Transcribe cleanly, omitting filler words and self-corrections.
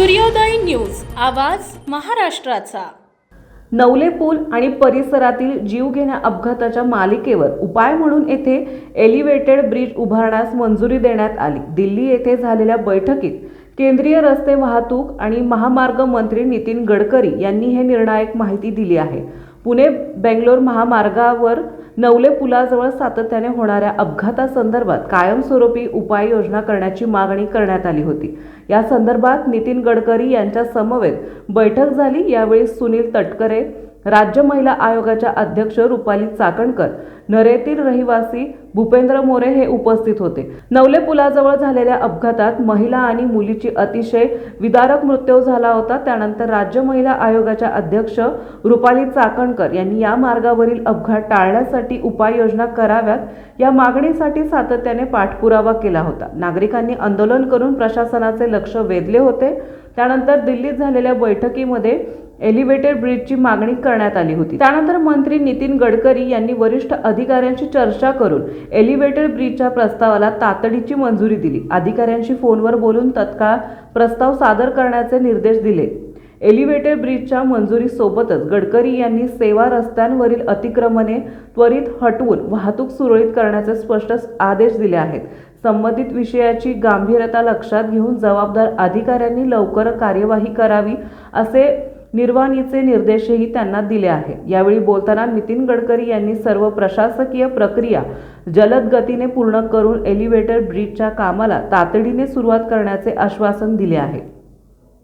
सूर्योदय न्यूज, आवाज महाराष्ट्राचा। नवले पूल आणि परिसरातील जीवघेण्या अपघाताच्या मालिकेवर उपाय म्हणून येथे एलिव्हेटेड ब्रिज उभारण्यास मंजुरी देण्यात आली। दिल्ली येथे झालेल्या बैठकीत केंद्रीय रस्ते वाहतूक आणि महामार्ग मंत्री नितीन गडकरी यांनी हे निर्णायक माहिती दिली आहे। पुणे बेंगलोर महामार्गावर नवले पुलाजवळ सातत्याने होणाऱ्या अपघातासंदर्भात कायमस्वरूपी उपाययोजना करण्याची मागणी करण्यात आली होती। या संदर्भात नितीन गडकरी यांच्या समवेत बैठक झाली। यावेळी सुनील तटकरे, राज्य महिला आयोगाच्या अध्यक्ष रुपाली चाकणकर, नरेतील रहिवासी भूपेंद्र मोरे हे उपस्थित होते। नवले पुलाजवळ झालेल्या अपघातात महिला आणि मुलीची अतिशय विदारक मृत्यू झाला होता। त्यानंतर राज्य महिला आयोगाच्या अध्यक्ष रुपाली चाकणकर यांनी या मार्गावरील अपघात टाळण्यासाठी उपाययोजना कराव्यात या मागणीसाठी सातत्याने पाठपुरावा केला होता। नागरिकांनी आंदोलन करून प्रशासनाचे लक्ष वेधले होते। त्यानंतर दिल्लीत झालेल्या बैठकीमध्ये एलिव्हेटेड ब्रिजची मागणी करण्यात आली होती। त्यानंतर मंत्री नितीन गडकरी यांनी वरिष्ठ अधिकाऱ्यांशी चर्चा करून एलिव्हेटेड ब्रिजच्या प्रस्तावाला तातडीची मंजुरी दिली। अधिकाऱ्यांशी फोनवर बोलून तत्काळ प्रस्ताव सादर करण्याचे निर्देश दिले। एलिव्हेटेड ब्रिजच्या मंजुरीसोबतच गडकरी यांनी सेवा रस्त्यांवरील अतिक्रमणे त्वरित हटवून वाहतूक सुरळीत करण्याचे स्पष्ट आदेश दिले आहेत। संबंधित विषयाची गांभीर्यता लक्षात घेऊन जबाबदार अधिकाऱ्यांनी लवकर कार्यवाही करावी असे निर्वाणीचे निर्देशही त्यांना दिले आहेत। यावेळी बोलताना नितीन गडकरी यांनी सर्व प्रशासकीय प्रक्रिया जलद गतीने पूर्ण करून एलिव्हेटेड ब्रिजच्या कामाला तातडीने सुरुवात करण्याचे आश्वासन दिले आहे।